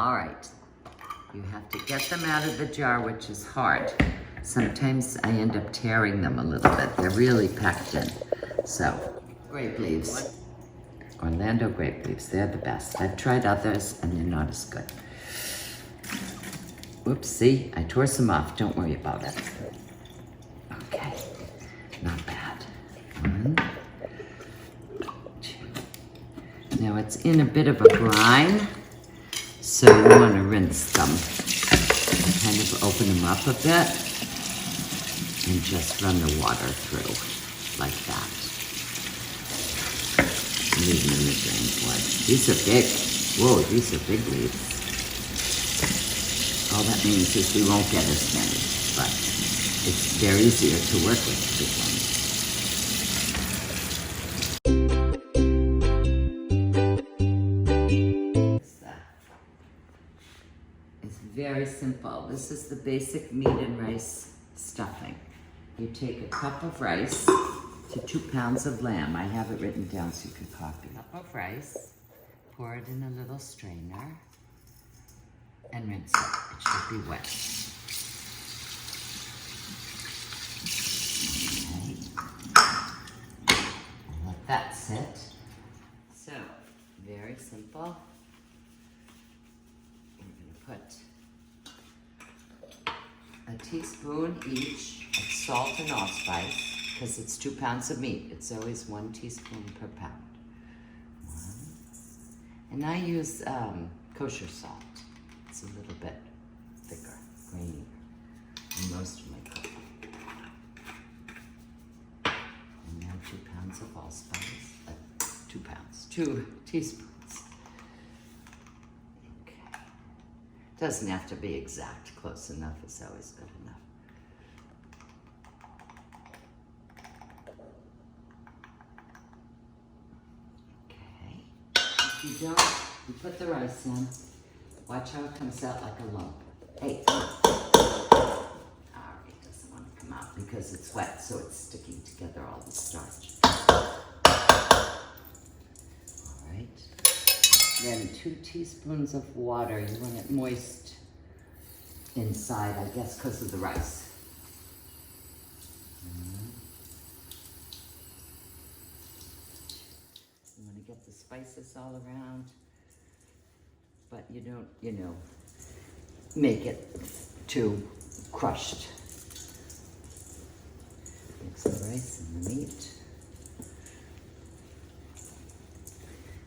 All right, you have to get them out of the jar, which is hard. Sometimes I end up tearing them a little bit. They're really packed in. So, grape leaves. Orlando grape leaves, they're the best. I've tried others and they're not as good. Whoops, see, I tore some off. Don't worry about it. Okay, not bad. 1, 2. Now it's in a bit of a brine, so you want to rinse them. Kind of open them up a bit and just run the water through like that. Leave them in the drain board. These are big. Whoa, these are big leaves. All that means is we won't get as many, but they're easier to work with big ones. It's very simple. This is the basic meat and rice stuffing. You take a cup of rice to 2 pounds of lamb. I have it written down so you can copy. A cup of rice, pour it in a little strainer, and rinse it. It should be wet. Okay. Let that sit. So, very simple. We're going to put a teaspoon each of salt and allspice. Because it's 2 pounds of meat. It's always 1 teaspoon per pound. 1. And I use kosher salt. It's a little bit thicker, grainier than most of my cooking. And now 2 pounds of allspice. 2 pounds, 2 teaspoons. Okay. Doesn't have to be exact. Close enough is always good enough. If you don't, you put the rice in. Watch how it comes out like a lump. Hey. Alright, doesn't want to come out because it's wet, so it's sticking together all the starch. Alright. Then 2 teaspoons of water. You want it moist inside, I guess, because of the rice. Get the spices all around, but you don't, make it too crushed. Mix the rice and the meat.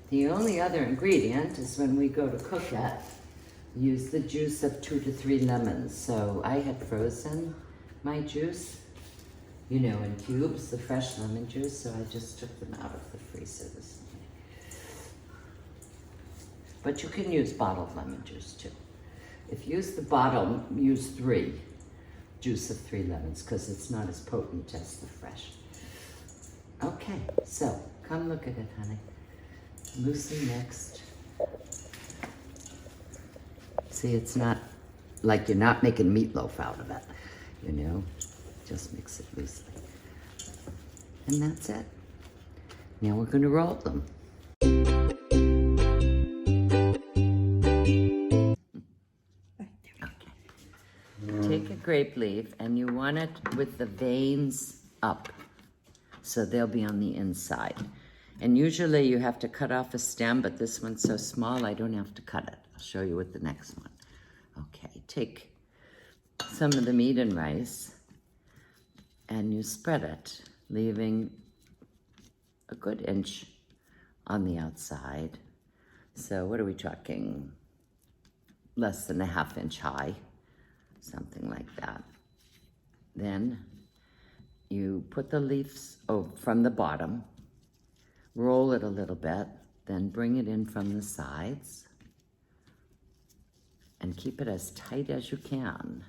The only other ingredient is when we go to cook it, use the juice of 2 to 3 lemons. So I had frozen my juice, in cubes, the fresh lemon juice, so I just took them out of the freezer this morning. But you can use bottled lemon juice too. If you use the bottle, use 3, juice of 3 lemons, because it's not as potent as the fresh. Okay, so come look at it, honey. Loosely mixed. See, it's not like you're not making meatloaf out of it, just mix it loosely. And that's it. Now we're going to roll them. Take a grape leaf and you want it with the veins up, so they'll be on the inside. And usually you have to cut off a stem, but this one's so small I don't have to cut it. I'll show you with the next one. Okay, take some of the meat and rice and you spread it, leaving a good inch on the outside. So what are we talking? Less than a ½ inch high. Something like that. Then you put the leaves from the bottom, roll it a little bit, then bring it in from the sides, and keep it as tight as you can.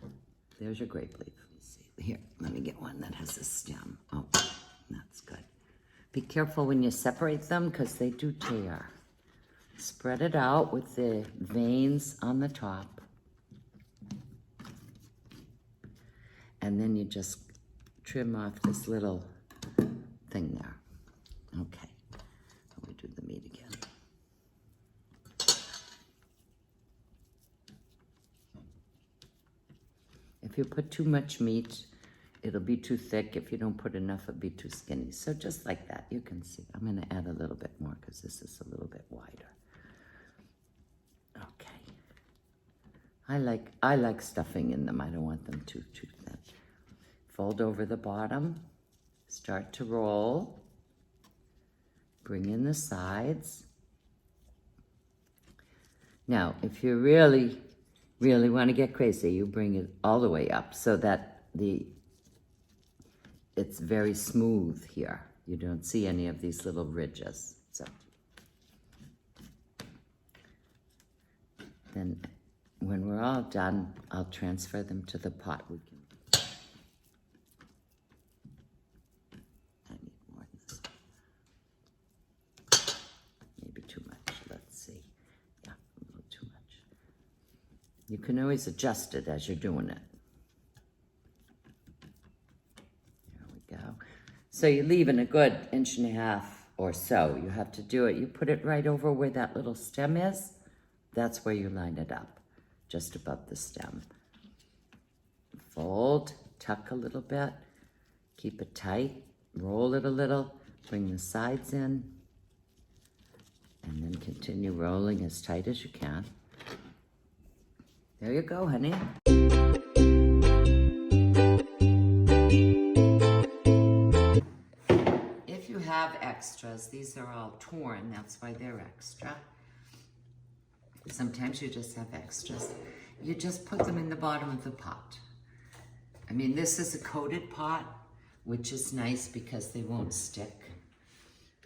There's your grape leaf. Let's see. Here, let me get one that has a stem. Oh, that's good. Be careful when you separate them because they do tear. Spread it out with the veins on the top. And then you just trim off this little thing there. Okay, we do the meat again. you put too much meat, it'll be too thick. If you don't put enough, it'll be too skinny. So just like that, you can see. I'm gonna add a little bit more because this is a little bit wider. Okay. I like stuffing in them. I don't want them too thin. Fold over the bottom, start to roll. Bring in the sides. Now, if you really want to get crazy, you bring it all the way up so that it's very smooth here. You don't see any of these little ridges. So then when we're all done, I'll transfer them to the pot. I need more than this. Maybe too much. Let's see. Yeah, a little too much. You can always adjust it as you're doing it. There we go. So you're leaving a good 1.5 inches or so. You have to do it. You put it right over where that little stem is. That's where you line it up, just above the stem. Fold, tuck a little bit, keep it tight, roll it a little, bring the sides in, and then continue rolling as tight as you can. There you go, honey. If you have extras, these are all torn, that's why they're extra. Sometimes you just have extras. You just put them in the bottom of the pot. I mean, this is a coated pot, which is nice because they won't stick.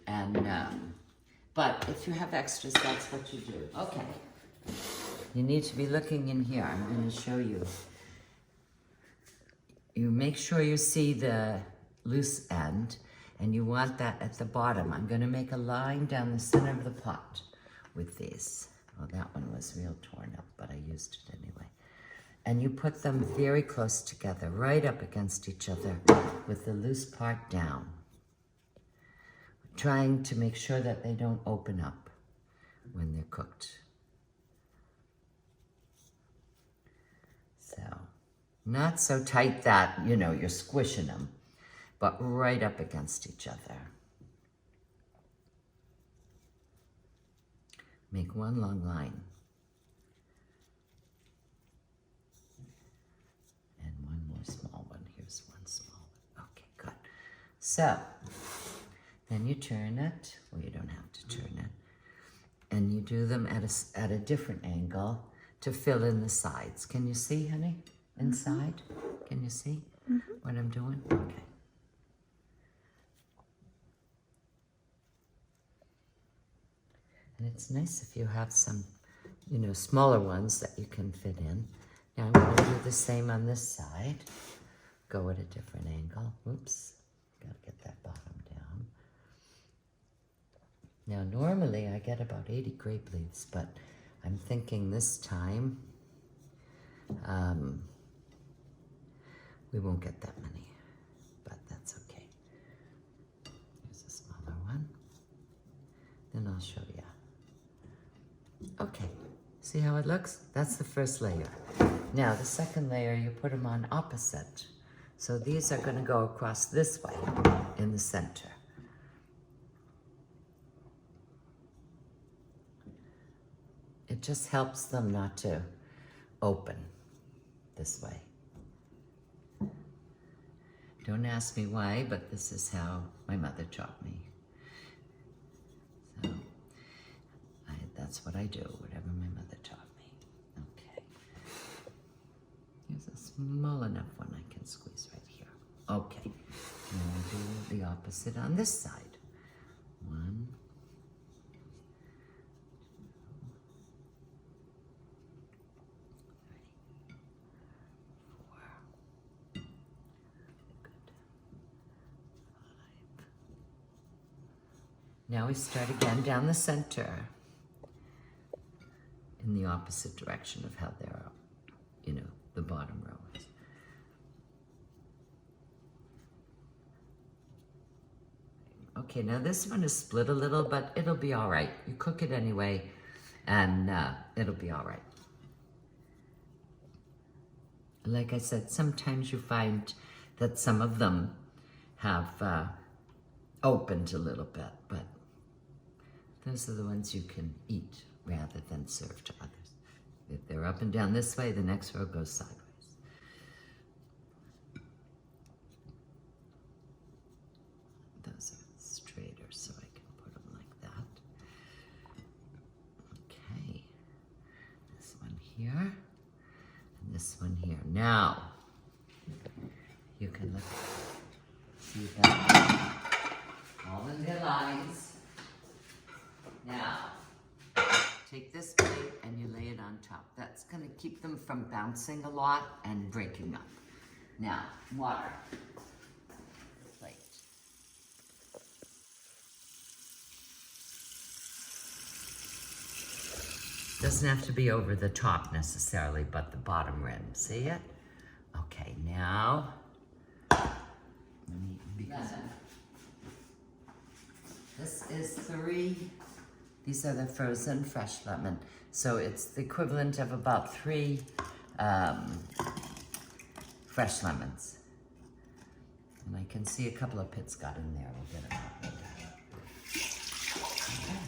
And, but if you have extras, that's what you do. Okay. You need to be looking in here. I'm going to show you. You make sure you see the loose end, and you want that at the bottom. I'm going to make a line down the center of the pot with these. Well, that one was real torn up, but I used it anyway. And you put them very close together, right up against each other with the loose part down. Trying to make sure that they don't open up when they're cooked. So, not so tight that, you know, you're squishing them, but right up against each other. Make one long line. And one more small one. Here's one small one. Okay, good. So, then you turn it. Well, you don't have to turn it. And you do them at a different angle to fill in the sides. Can you see, honey? Inside? Can you see what I'm doing? Okay. And it's nice if you have some, you know, smaller ones that you can fit in. Now I'm going to do the same on this side. Go at a different angle. Oops, got to get that bottom down. Now normally I get about 80 grape leaves, but I'm thinking this time we won't get that many, but that's okay. Here's a smaller one. Then I'll show you. Okay, see how it looks? That's the first layer. Now the second layer, you put them on opposite. So these are going to go across this way in the center. It just helps them not to open this way. Don't ask me why, but this is how my mother taught me. So that's what I do, whatever my mother taught me. Okay. Here's a small enough one I can squeeze right here. Okay. Now I'll do the opposite on this side. 1, 2, 3, 4. Good. 5. Now we start again down the center in the opposite direction of how they're, you know, the bottom row is. Okay, now this one is split a little, but it'll be all right. You cook it anyway, and it'll be all right. like I said, sometimes you find that some of them have opened a little bit, but those are the ones you can eat rather than serve to others. If they're up and down this way, the next row goes sideways. Those are straighter, so I can put them like that. Okay, this one here, and this one here. Now, you can look, see that all in their lines. Now, take this plate and you lay it on top. That's going to keep them from bouncing a lot and breaking up. Now, water. Plate. Doesn't have to be over the top necessarily, but the bottom rim. See it? Okay, now, this is 3. These are the frozen fresh lemon. So it's the equivalent of about 3 fresh lemons. And I can see a couple of pits got in there. We'll get them out later. Okay.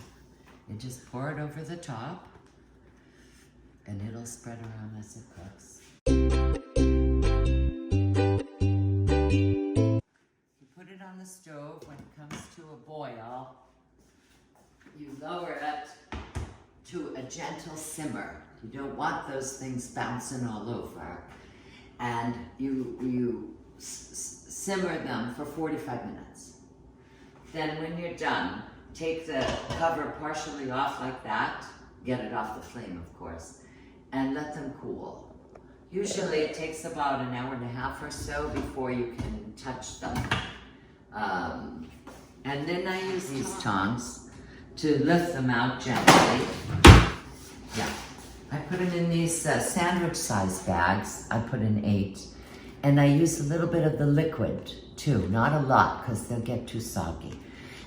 You just pour it over the top and it'll spread around as it cooks. You put it on the stove. When it comes to a boil, you lower it to a gentle simmer. You don't want those things bouncing all over. And you simmer them for 45 minutes. Then when you're done, take the cover partially off like that, get it off the flame of course, and let them cool. Usually it takes about an hour and a half or so before you can touch them. And then I use these tongs to lift them out gently. Yeah, I put them in these sandwich size bags. I put in 8. And I use a little bit of the liquid too, not a lot because they'll get too soggy.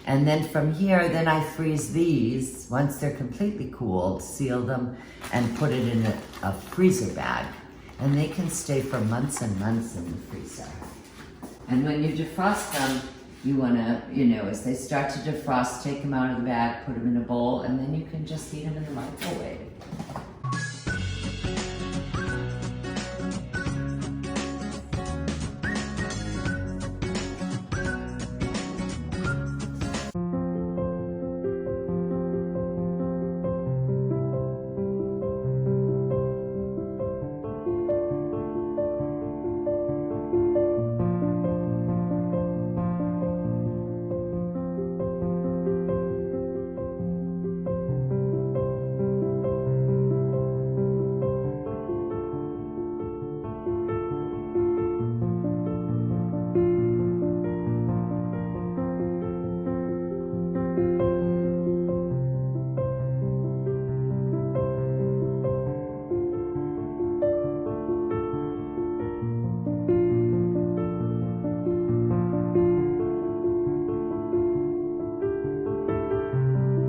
And then from here, then I freeze these. Once they're completely cooled, seal them and put it in a freezer bag. And they can stay for months and months in the freezer. And when you defrost them, you want to, as they start to defrost, take them out of the bag, put them in a bowl, and then you can just heat them in the microwave.